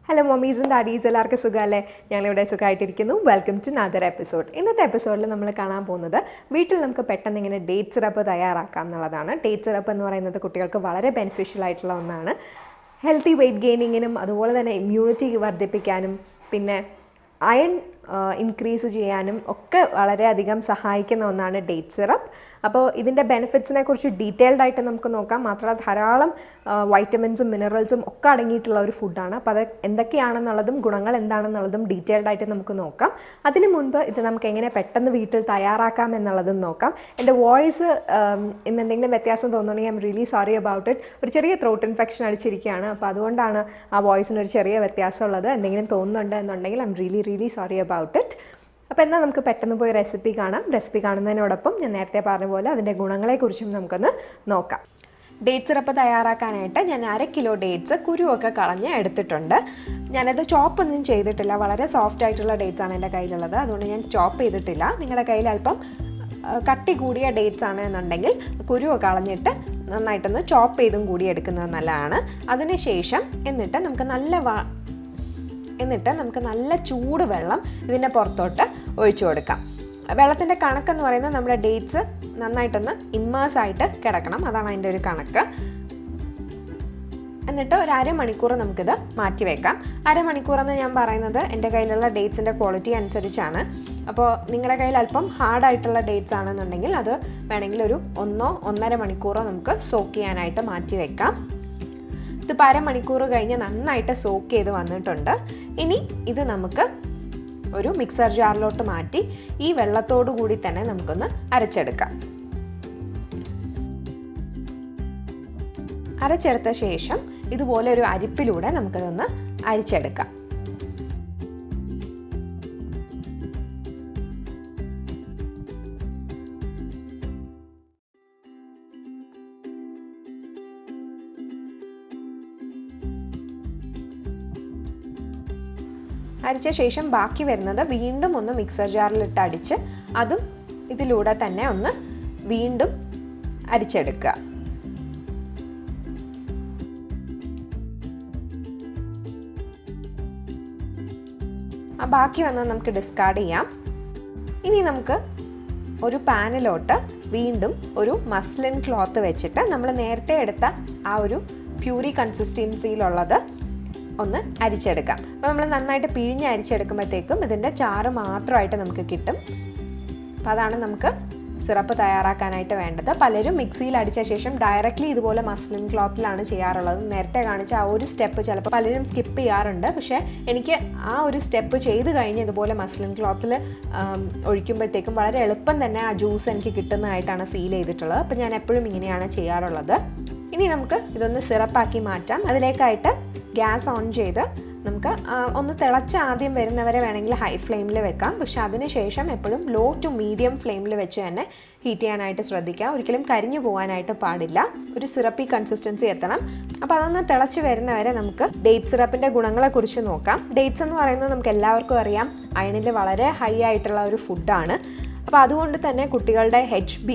Hello mummies and daddy's, എല്ലാവർക്കും സുഖമല്ലേ? ഞങ്ങളിവിടെ സുഖമായിട്ടിരിക്കുന്നു. Welcome to another episode. ഇന്നത്തെ എപ്പിസോഡിൽ നമ്മൾ കാണാൻ പോകുന്നത് വീട്ടിൽ നമുക്ക് പെട്ടെന്ന് ഇങ്ങനെ ഡേറ്റ് സിറപ്പ് തയ്യാറാക്കാം എന്നുള്ളതാണ്. ഡേറ്റ് സിറപ്പ് എന്ന് പറയുന്നത് കുട്ടികൾക്ക് വളരെ ബെനിഫിഷ്യൽ ആയിട്ടുള്ള ഒന്നാണ്. ഹെൽത്തി വെയ്റ്റ് ഗെയിനിങ്ങിനും അതുപോലെ തന്നെ ഇമ്മ്യൂണിറ്റി വർദ്ധിപ്പിക്കാനും പിന്നെ അയൺ ഇൻക്രീസ് ചെയ്യാനും ഒക്കെ വളരെയധികം സഹായിക്കുന്ന ഒന്നാണ് ഡേറ്റ് സിറപ്പ്. അപ്പോൾ ഇതിൻ്റെ ബെനിഫിറ്റ്സിനെ കുറിച്ച് ഡീറ്റെയിൽഡ് ആയിട്ട് നമുക്ക് നോക്കാം. മാത്രമല്ല ധാരാളം വൈറ്റമിൻസും മിനറൽസും ഒക്കെ അടങ്ങിയിട്ടുള്ള ഒരു ഫുഡാണ്. അപ്പോൾ അത് എന്തൊക്കെയാണെന്നുള്ളതും ഗുണങ്ങൾ എന്താണെന്നുള്ളതും ഡീറ്റെയിൽഡ് ആയിട്ട് നമുക്ക് നോക്കാം. അതിന് മുൻപ് ഇത് നമുക്ക് എങ്ങനെ പെട്ടെന്ന് വീട്ടിൽ തയ്യാറാക്കാം എന്നുള്ളതും നോക്കാം. എൻ്റെ വോയിസ് ഇന്ന് എന്തെങ്കിലും വ്യത്യാസം തോന്നുകയാണെങ്കിൽ I am really sorry about it. ഒരു ചെറിയ ത്രോട്ട് ഇൻഫെക്ഷൻ അടിച്ചിരിക്കുകയാണ്. അപ്പോൾ അതുകൊണ്ടാണ് ആ വോയിസിനൊരു ചെറിയ വ്യത്യാസമുള്ളത്. എന്തെങ്കിലും തോന്നുന്നുണ്ട് എന്നുണ്ടെങ്കിൽ I am really sorry about it. അപ്പോൾ എന്നാൽ നമുക്ക് പെട്ടെന്ന് പോയി റെസിപ്പി കാണാം. റെസിപ്പി കാണുന്നതിനോടൊപ്പം ഞാൻ നേരത്തെ പറഞ്ഞ പോലെ അതിൻ്റെ ഗുണങ്ങളെക്കുറിച്ചും നമുക്കൊന്ന് നോക്കാം. ഡേറ്റ് സിറപ്പ് തയ്യാറാക്കാനായിട്ട് ഞാൻ 1/2 കിലോ ഡേറ്റ്സ് കുരുവൊക്കെ കളഞ്ഞ് എടുത്തിട്ടുണ്ട്. ഞാനത് ചോപ്പൊന്നും ചെയ്തിട്ടില്ല. വളരെ സോഫ്റ്റ് ആയിട്ടുള്ള ഡേറ്റ്സ് ആണ് എൻ്റെ കയ്യിലുള്ളത്. അതുകൊണ്ട് ഞാൻ ചോപ്പ് ചെയ്തിട്ടില്ല. നിങ്ങളുടെ കയ്യിൽ അല്പം കട്ടി കൂടിയ ഡേറ്റ്സ് ആണ് എന്നുണ്ടെങ്കിൽ കുരുവൊക്കെ കളഞ്ഞിട്ട് നന്നായിട്ടൊന്ന് ചോപ്പ് ചെയ്തും കൂടി എടുക്കുന്നത് നല്ലതാണ്. അതിനുശേഷം എന്നിട്ട് നമുക്ക് നല്ല ചൂട് വെള്ളം ഇതിൻ്റെ പുറത്തോട്ട് ഒഴിച്ചു കൊടുക്കാം. വെള്ളത്തിൻ്റെ കണക്കെന്ന് പറയുന്നത് നമ്മുടെ ഡേറ്റ്സ് നന്നായിട്ടൊന്ന് ഇമ്മേഴ്സ് ആയിട്ട് കിടക്കണം. അതാണ് അതിൻ്റെ ഒരു കണക്ക്. എന്നിട്ട് ഒരു അരമണിക്കൂർ നമുക്കിത് മാറ്റി വെക്കാം. അരമണിക്കൂറെന്ന് ഞാൻ പറയുന്നത് എൻ്റെ കയ്യിലുള്ള ഡേറ്റ്സിൻ്റെ ക്വാളിറ്റി അനുസരിച്ചാണ്. അപ്പോൾ നിങ്ങളുടെ കയ്യിൽ അല്പം ഹാർഡായിട്ടുള്ള ഡേറ്റ്സ് ആണെന്നുണ്ടെങ്കിൽ അത് വേണമെങ്കിൽ ഒരു 1-1.5 മണിക്കൂറോ നമുക്ക് സോക്ക് ചെയ്യാനായിട്ട് മാറ്റി വെക്കാം. ഇതിപ്പോൾ അരമണിക്കൂർ കഴിഞ്ഞ് നന്നായിട്ട് സോക്ക് ചെയ്ത് വന്നിട്ടുണ്ട്. ഇനി ഇത് നമുക്ക് ഒരു മിക്സർ ജാറിലോട്ട് മാറ്റി ഈ വെള്ളത്തോടു കൂടി തന്നെ നമുക്കൊന്ന് അരച്ചെടുക്കാം. അരച്ചെടുത്ത ശേഷം ഇതുപോലെ ഒരു അരിപ്പിലൂടെ നമുക്കിതൊന്ന് അരിച്ചെടുക്കാം. അരിച്ച ശേഷം ബാക്കി വരുന്നത് വീണ്ടും ഒന്ന് മിക്സർ ജാറിലിട്ട് അടിച്ച് അതും ഇതിലൂടെ തന്നെ ഒന്ന് വീണ്ടും അരിച്ചെടുക്കുക. ആ ബാക്കി വന്നത് നമുക്ക് ഡിസ്കാർഡ് ചെയ്യാം. ഇനി നമുക്ക് ഒരു പാനിലോട്ട് വീണ്ടും ഒരു മസ്ലിൻ ക്ലോത്ത് വെച്ചിട്ട് നമ്മൾ നേരത്തെ എടുത്ത ആ ഒരു പ്യൂരി കൺസിസ്റ്റൻസിയിലുള്ളത് ഒന്ന് അരിച്ചെടുക്കാം. അപ്പോൾ നമ്മൾ നന്നായിട്ട് പിഴിഞ്ഞ് അരിച്ചെടുക്കുമ്പോഴത്തേക്കും ഇതിൻ്റെ ചാറ് മാത്രമായിട്ട് നമുക്ക് കിട്ടും. അപ്പോൾ അതാണ് നമുക്ക് സിറപ്പ് തയ്യാറാക്കാനായിട്ട് വേണ്ടത്. പലരും മിക്സിയിൽ അടിച്ച ശേഷം ഡയറക്റ്റ്ലി ഇതുപോലെ മസ്ലിൻ ക്ലോത്തിലാണ് ചെയ്യാറുള്ളത്. നേരത്തെ കാണിച്ച ആ ഒരു സ്റ്റെപ്പ് ചിലപ്പോൾ പലരും സ്കിപ്പ് ചെയ്യാറുണ്ട്. പക്ഷേ എനിക്ക് ആ ഒരു സ്റ്റെപ്പ് ചെയ്ത് കഴിഞ്ഞ് ഇതുപോലെ മസ്ലിൻ ക്ലോത്തിൽ ഒഴിക്കുമ്പോഴത്തേക്കും വളരെ എളുപ്പം തന്നെ ആ ജ്യൂസ് എനിക്ക് കിട്ടുന്നതായിട്ടാണ് ഫീൽ ചെയ്തിട്ടുള്ളത്. അപ്പോൾ ഞാൻ എപ്പോഴും ഇങ്ങനെയാണ് ചെയ്യാറുള്ളത്. ഇനി നമുക്ക് ഇതൊന്ന് സിറപ്പാക്കി മാറ്റാം. അതിലേക്കായിട്ട് ഗ്യാസ് ഓൺ ചെയ്ത് നമുക്ക് ഒന്ന് തിളച്ച് ആദ്യം വരുന്നവരെ വേണമെങ്കിൽ ഹൈ ഫ്ലെയിമിൽ വെക്കാം. പക്ഷെ അതിനുശേഷം എപ്പോഴും ലോ ടു മീഡിയം ഫ്ലെയിമിൽ വെച്ച് തന്നെ ഹീറ്റ് ചെയ്യാനായിട്ട് ശ്രദ്ധിക്കാം. ഒരിക്കലും കരിഞ്ഞു പോകാനായിട്ട് പാടില്ല. ഒരു സിറപ്പി കൺസിസ്റ്റൻസി എത്തണം. അപ്പോൾ അതൊന്ന് തിളച്ച് വരുന്നവരെ നമുക്ക് ഡേറ്റ് സിറപ്പിൻ്റെ ഗുണങ്ങളെക്കുറിച്ച് നോക്കാം. ഡേറ്റ്സ് എന്ന് പറയുന്നത് നമുക്ക് എല്ലാവർക്കും അറിയാം അയണിൻ്റെ വളരെ ഹൈ ആയിട്ടുള്ള ഒരു ഫുഡാണ്. അപ്പോൾ അതുകൊണ്ട് തന്നെ കുട്ടികളുടെ HB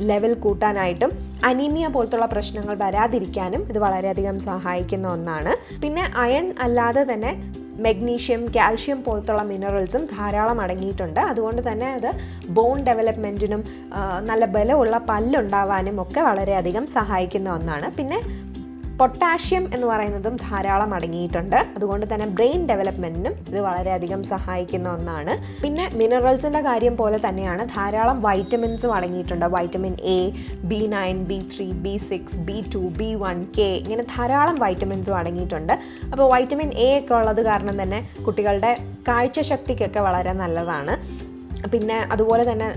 ലെവൽ കൂട്ടാനായിട്ടും അനീമിയ പോലത്തുള്ള പ്രശ്നങ്ങൾ വരാതിരിക്കാനും ഇത് വളരെയധികം സഹായിക്കുന്ന ഒന്നാണ്. പിന്നെ അയൺ അല്ലാതെ തന്നെ മെഗ്നീഷ്യം, കാൽഷ്യം പോലത്തുള്ള മിനറൽസും ധാരാളം അടങ്ങിയിട്ടുണ്ട്. അതുകൊണ്ട് തന്നെ അത് ബോൺ ഡെവലപ്മെൻറ്റിനും നല്ല ബലമുള്ള പല്ലുണ്ടാവാനും ഒക്കെ വളരെയധികം സഹായിക്കുന്ന ഒന്നാണ്. പിന്നെ പൊട്ടാഷ്യം എന്ന് പറയുന്നതും ധാരാളം അടങ്ങിയിട്ടുണ്ട്. അതുകൊണ്ട് തന്നെ ബ്രെയിൻ ഡെവലപ്മെൻറ്റിനും ഇത് വളരെയധികം സഹായിക്കുന്ന ഒന്നാണ്. പിന്നെ മിനറൽസിൻ്റെ കാര്യം പോലെ തന്നെയാണ് ധാരാളം വൈറ്റമിൻസും അടങ്ങിയിട്ടുണ്ട്. Vitamin A, B9, B3, B6, B2, B1, K ഇങ്ങനെ ധാരാളം വൈറ്റമിൻസും അടങ്ങിയിട്ടുണ്ട്. അപ്പോൾ വൈറ്റമിൻ A ഒക്കെ ഉള്ളത് കാരണം തന്നെ കുട്ടികളുടെ കാഴ്ചശക്തിക്കൊക്കെ വളരെ നല്ലതാണ്. പിന്നെ അതുപോലെ തന്നെ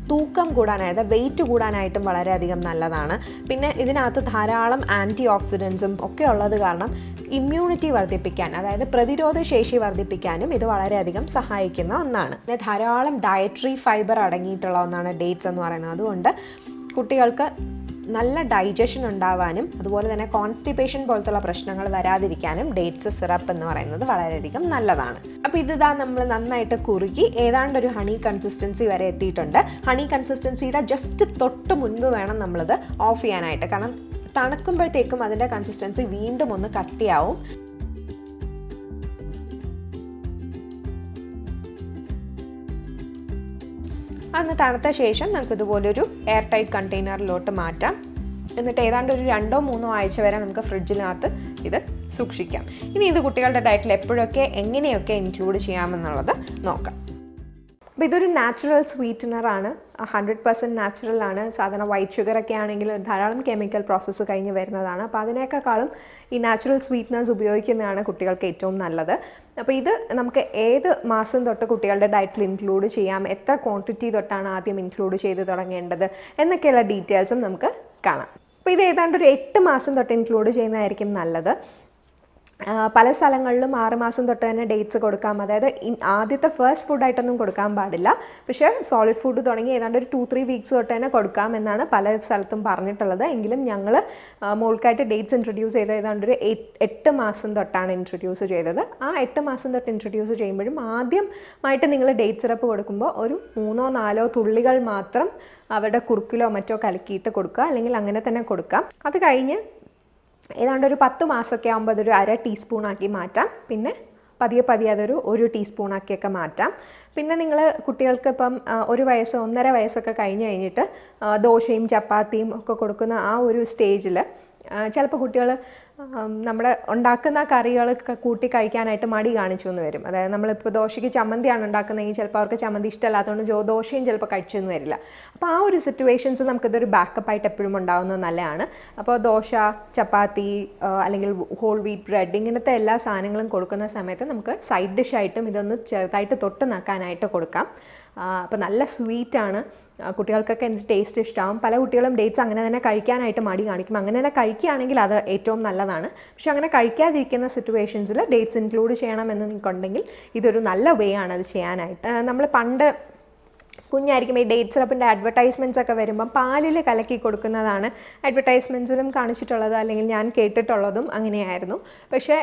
തൂക്കം കൂടാനായിട്ട് വെയിറ്റ് കൂടാനായിട്ടും വളരെയധികം നല്ലതാണ്. പിന്നെ ഇതിനകത്ത് ധാരാളം ആൻറ്റി ഓക്സിഡൻസും ഒക്കെ ഉള്ളത് കാരണം ഇമ്മ്യൂണിറ്റി വർദ്ധിപ്പിക്കാൻ, അതായത് പ്രതിരോധ ശേഷി വർദ്ധിപ്പിക്കാനും ഇത് വളരെയധികം സഹായിക്കുന്ന ഒന്നാണ്. പിന്നെ ധാരാളം ഡയറ്ററി ഫൈബർ അടങ്ങിയിട്ടുള്ള ഒന്നാണ് ഡേറ്റ്സ് എന്ന് പറയുന്നത്. അതുകൊണ്ട് കുട്ടികൾക്ക് നല്ല ഡൈജഷൻ ഉണ്ടാവാനും അതുപോലെ തന്നെ കോൺസ്റ്റിപ്പേഷൻ പോലത്തുള്ള പ്രശ്നങ്ങൾ വരാതിരിക്കാനും ഡേറ്റ്സ് സിറപ്പ് എന്ന് പറയുന്നത് വളരെയധികം നല്ലതാണ്. അപ്പോൾ ഇതാ നമ്മൾ നന്നായിട്ട് കുറുകി ഏതാണ്ടൊരു ഹണി കൺസിസ്റ്റൻസി വരെ എത്തിയിട്ടുണ്ട്. ഹണി കൺസിസ്റ്റൻസിയുടെ ജസ്റ്റ് തൊട്ട് മുൻപ് വേണം നമ്മളിത് ഓഫ് ചെയ്യാനായിട്ട്. കാരണം തണുക്കുമ്പോഴത്തേക്കും അതിൻ്റെ കൺസിസ്റ്റൻസി വീണ്ടും ഒന്ന് കട്ടിയാവും. അതൊന്ന് തണുത്ത ശേഷം നമുക്ക് ഇതുപോലൊരു എയർ ടൈറ്റ് കണ്ടെയ്നറിലോട്ട് മാറ്റാം. എന്നിട്ട് ഏതാണ്ട് ഒരു 2-3 ആഴ്ച വരെ നമുക്ക് ഫ്രിഡ്ജിനകത്ത് ഇത് സൂക്ഷിക്കാം. ഇനി ഇത് കുട്ടികളുടെ ഡയറ്റിൽ എപ്പോഴൊക്കെ എങ്ങനെയൊക്കെ ഇൻക്ലൂഡ് ചെയ്യാമെന്നുള്ളത് നോക്കാം. അപ്പോൾ ഇതൊരു നാച്ചുറൽ സ്വീറ്റനറാണ്, 100% നാച്ചുറലാണ്. സാധാരണ വൈറ്റ് ഷുഗറൊക്കെ ആണെങ്കിൽ ധാരാളം കെമിക്കൽ പ്രോസസ്സ് കഴിഞ്ഞ് വരുന്നതാണ്. അപ്പോൾ അതിനേക്കാളും ഈ നാച്ചുറൽ സ്വീറ്റ്നേഴ്സ് ഉപയോഗിക്കുന്നതാണ് കുട്ടികൾക്ക് ഏറ്റവും നല്ലത്. അപ്പോൾ ഇത് നമുക്ക് ഏത് മാസം തൊട്ട് കുട്ടികളുടെ ഡയറ്റിൽ ഇൻക്ലൂഡ് ചെയ്യാം, എത്ര ക്വാണ്ടിറ്റി തൊട്ടാണ് ആദ്യം ഇൻക്ലൂഡ് ചെയ്ത് തുടങ്ങേണ്ടത് എന്നൊക്കെയുള്ള ഡീറ്റെയിൽസും നമുക്ക് കാണാം. അപ്പോൾ ഇത് ഏതാണ്ട് ഒരു 8 മാസം തൊട്ട് ഇൻക്ലൂഡ് ചെയ്യുന്നതായിരിക്കും നല്ലത്. പല സ്ഥലങ്ങളിലും 6 മാസം തൊട്ട് തന്നെ ഡേറ്റ്സ് കൊടുക്കാം. അതായത് ആദ്യത്തെ ഫസ്റ്റ് ഫുഡായിട്ടൊന്നും കൊടുക്കാൻ പാടില്ല, പക്ഷേ സോളിഡ് ഫുഡ് തുടങ്ങി ഏതാണ്ട് ഒരു 2-3 വീക്സ് തൊട്ട് തന്നെ കൊടുക്കാം എന്നാണ് പല സ്ഥലത്തും പറഞ്ഞിട്ടുള്ളത്. എങ്കിലും ഞങ്ങൾ മോൾക്കായിട്ട് ഡേറ്റ്സ് ഇൻട്രൊഡ്യൂസ് ചെയ്ത് ഏതാണ്ട് ഒരു 8 മാസം തൊട്ടാണ് ഇൻട്രൊഡ്യൂസ് ചെയ്തത്. ആ 8 മാസം തൊട്ട് ഇൻട്രൊഡ്യൂസ് ചെയ്യുമ്പോഴും ആദ്യമായിട്ട് നിങ്ങൾ ഡേറ്റ് സിറപ്പ് കൊടുക്കുമ്പോൾ ഒരു 3-4 തുള്ളികൾ മാത്രം അവരുടെ കുറുക്കിലോ മറ്റോ കലക്കിയിട്ട് കൊടുക്കുക, അല്ലെങ്കിൽ അങ്ങനെ തന്നെ കൊടുക്കാം. അത് കഴിഞ്ഞ് ഏതാണ്ട് ഒരു 10 മാസമൊക്കെ ആകുമ്പോൾ അതൊരു 1/2 ടീസ്പൂണാക്കി മാറ്റാം. പിന്നെ പതിയെ അതൊരു 1 ടീസ്പൂണാക്കിയൊക്കെ മാറ്റാം. പിന്നെ നിങ്ങൾ കുട്ടികൾക്ക് ഇപ്പം 1 വയസ്സ് 1.5 വയസ്സൊക്കെ കഴിഞ്ഞിട്ട് ദോശയും ചപ്പാത്തിയും ഒക്കെ കൊടുക്കുന്ന ആ ഒരു സ്റ്റേജിൽ ചിലപ്പോൾ കുട്ടികൾ നമ്മുടെ ഉണ്ടാക്കുന്ന കറികളൊക്കെ കൂട്ടി കഴിക്കാനായിട്ട് മടി കാണിച്ചു എന്ന് വരും. അതായത് നമ്മളിപ്പോൾ ദോശയ്ക്ക് ചമ്മന്തിയാണ് ഉണ്ടാക്കുന്നതെങ്കിൽ ചിലപ്പോൾ അവർക്ക് ചമ്മന്തി ഇഷ്ടമല്ലാത്തതുകൊണ്ട് ദോശയും ചിലപ്പോൾ കഴിച്ചു എന്ന് വരില്ല. അപ്പോൾ ആ ഒരു സിറ്റുവേഷൻസ് നമുക്കിതൊരു ബാക്കപ്പായിട്ട് എപ്പോഴും ഉണ്ടാകുന്നത് നല്ലതാണ്. അപ്പോൾ ദോശ, ചപ്പാത്തി അല്ലെങ്കിൽ ഹോൾ വീറ്റ് ബ്രെഡ് ഇങ്ങനത്തെ എല്ലാ സാധനങ്ങളും കൊടുക്കുന്ന സമയത്ത് നമുക്ക് സൈഡ് ഡിഷായിട്ടും ഇതൊന്ന് ചെറുതായിട്ട് തൊട്ട് നക്കാനായിട്ട് കൊടുക്കാം. അപ്പോൾ നല്ല സ്വീറ്റാണ്, കുട്ടികൾക്കൊക്കെ എൻ്റെ ടേസ്റ്റ് ഇഷ്ടമാവും. പല കുട്ടികളും ഡേറ്റ്സ് അങ്ങനെ തന്നെ കഴിക്കാനായിട്ട് മടി കാണിക്കും. അങ്ങനെ തന്നെ കഴിക്കുകയാണെങ്കിൽ അത് ഏറ്റവും നല്ലതാണ്. പക്ഷെ അങ്ങനെ കഴിക്കാതിരിക്കുന്ന സിറ്റുവേഷൻസിൽ ഡേറ്റ്സ് ഇൻക്ലൂഡ് ചെയ്യണമെന്ന് നിങ്ങൾക്കുണ്ടെങ്കിൽ ഇതൊരു നല്ല വേ ആണ് അത് ചെയ്യാനായിട്ട്. നമ്മൾ പണ്ട് കുഞ്ഞായിരിക്കും ഈ ഡേറ്റ് സിറപ്പിൻ്റെ അഡ്വർടൈസ്മെൻറ്റ്സ് ഒക്കെ വരുമ്പം പാലിൽ കലക്കി കൊടുക്കുന്നതാണ് അഡ്വർടൈസ്മെൻറ്റ്സിലും കാണിച്ചിട്ടുള്ളത്, അല്ലെങ്കിൽ ഞാൻ കേട്ടിട്ടുള്ളതും അങ്ങനെയായിരുന്നു. പക്ഷേ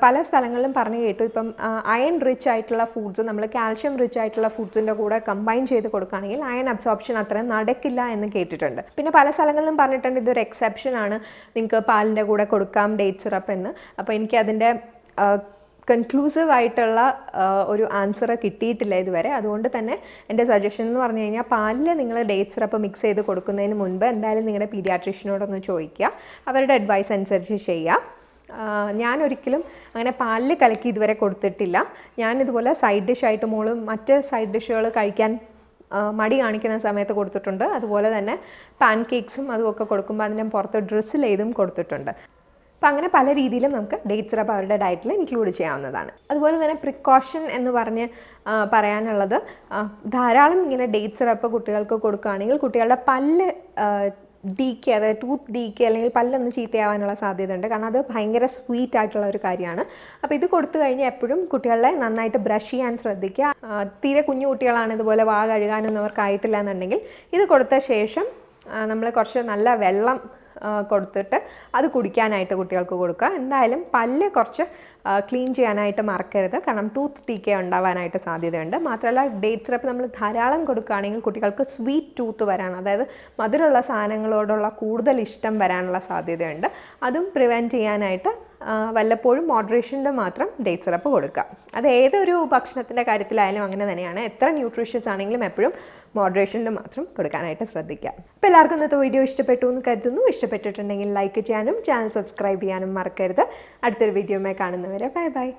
പല സ്ഥലങ്ങളിലും പറഞ്ഞു കേട്ടു ഇപ്പം അയൺ റിച്ച് ആയിട്ടുള്ള ഫുഡ്സ് നമ്മൾ കാൽഷ്യം റിച്ച് ആയിട്ടുള്ള ഫുഡ്സിൻ്റെ കൂടെ കമ്പൈൻ ചെയ്ത് കൊടുക്കുകയാണെങ്കിൽ അയൺ അബ്സോർപ്ഷൻ അത്രയും നടക്കില്ല എന്ന് കേട്ടിട്ടുണ്ട്. പിന്നെ പല സ്ഥലങ്ങളിലും പറഞ്ഞിട്ടുണ്ട് ഇതൊരു എക്സെപ്ഷൻ ആണ്, നിങ്ങൾക്ക് പാലിൻ്റെ കൂടെ കൊടുക്കാം ഡേറ്റ് സിറപ്പ് എന്ന്. അപ്പോൾ എനിക്കതിൻ്റെ കൺക്ലൂസീവ് ആയിട്ടുള്ള ഒരു ആൻസർ കിട്ടിയിട്ടില്ല ഇതുവരെ. അതുകൊണ്ട് തന്നെ എൻ്റെ സജഷൻ എന്ന് പറഞ്ഞു കഴിഞ്ഞാൽ പാലിൽ നിങ്ങൾ ഡേറ്റ് സിറപ്പ് മിക്സ് ചെയ്ത് കൊടുക്കുന്നതിന് മുൻപ് എന്തായാലും നിങ്ങളുടെ പീഡിയാട്രീഷ്യനോടൊന്ന് ചോദിക്കുക, അവരുടെ അഡ്വൈസ് അനുസരിച്ച് ചെയ്യുക. ഞാനൊരിക്കലും അങ്ങനെ പാലിൽ കലക്കി ഇതുവരെ കൊടുത്തിട്ടില്ല. ഞാനിതുപോലെ സൈഡ് ഡിഷായിട്ട് മോളും മറ്റ് സൈഡ് ഡിഷുകൾ കഴിക്കാൻ മടി കാണിക്കുന്ന സമയത്ത് കൊടുത്തിട്ടുണ്ട്. അതുപോലെ തന്നെ പാൻ കേക്ക്സും അതുമൊക്കെ കൊടുക്കുമ്പോൾ അതിൻ്റെ പുറത്ത് ഡ്രിസിൽ ചെയ്തും കൊടുത്തിട്ടുണ്ട്. അപ്പോൾ അങ്ങനെ പല രീതിയിലും നമുക്ക് ഡേറ്റ് സിറപ്പ് അവരുടെ ഡയറ്റിൽ ഇൻക്ലൂഡ് ചെയ്യാവുന്നതാണ്. അതുപോലെ തന്നെ പ്രിക്കോഷൻ എന്ന് പറഞ്ഞ് പറയാനുള്ളത്, ധാരാളം ഇങ്ങനെ ഡേറ്റ് സിറപ്പ് കുട്ടികൾക്ക് കൊടുക്കുകയാണെങ്കിൽ കുട്ടികളുടെ പല്ല് ഡീക്ക്, അതായത് ടൂത്ത് ഡീക്ക് അല്ലെങ്കിൽ പല്ലൊന്ന് ചീത്തയാവാനുള്ള സാധ്യതയുണ്ട്. കാരണം അത് ഭയങ്കര സ്വീറ്റ് ആയിട്ടുള്ള ഒരു കാര്യമാണ്. അപ്പോൾ ഇത് കൊടുത്തു കഴിഞ്ഞാൽ എപ്പോഴും കുട്ടികളെ നന്നായിട്ട് ബ്രഷ് ചെയ്യാൻ ശ്രദ്ധിക്കുക. തീരെ കുഞ്ഞു കുട്ടികളാണ്, ഇതുപോലെ വാ കഴുകാനൊന്നും അവർക്കായിട്ടില്ല എന്നുണ്ടെങ്കിൽ ഇത് കൊടുത്ത ശേഷം നമ്മൾ കുറച്ച് നല്ല വെള്ളം കൊടുത്തിട്ട് അത് കുടിക്കാനായിട്ട് കുട്ടികൾക്ക് കൊടുക്കുക. എന്തായാലും പല്ല് കുറച്ച് ക്ലീൻ ചെയ്യാനായിട്ട് മറക്കരുത്, കാരണം ടൂത്ത് ഡീക്കേ ഉണ്ടാവാനായിട്ട് സാധ്യതയുണ്ട്. മാത്രമല്ല ഡേറ്റ് സിറപ്പ് നമ്മൾ ധാരാളം കൊടുക്കുകയാണെങ്കിൽ കുട്ടികൾക്ക് സ്വീറ്റ് ടൂത്ത് വരാൻ, അതായത് മധുരമുള്ള സാധനങ്ങളോടുള്ള കൂടുതൽ ഇഷ്ടം വരാനുള്ള സാധ്യതയുണ്ട്. അതും പ്രിവെൻറ്റ് ചെയ്യാനായിട്ട് വല്ലപ്പോഴും മോഡറേഷനിൽ മാത്രം ഡേറ്റ് സിറപ്പ് കൊടുക്കുക. അത് ഏതൊരു ഭക്ഷണത്തിൻ്റെ കാര്യത്തിലായാലും അങ്ങനെ തന്നെയാണ്. എത്ര ന്യൂട്രീഷ്യസ് ആണെങ്കിലും എപ്പോഴും മോഡറേഷനിൽ മാത്രം കൊടുക്കാനായിട്ട് ശ്രദ്ധിക്കുക. അപ്പോൾ എല്ലാവർക്കും ഇന്നത്തെ വീഡിയോ ഇഷ്ടപ്പെട്ടു എന്ന് കരുതുന്നു. ഇഷ്ടപ്പെട്ടിട്ടുണ്ടെങ്കിൽ ലൈക്ക് ചെയ്യാനും ചാനൽ സബ്സ്ക്രൈബ് ചെയ്യാനും മറക്കരുത്. അടുത്തൊരു വീഡിയോയുമായി കാണുന്നവരെ ബൈ ബൈ.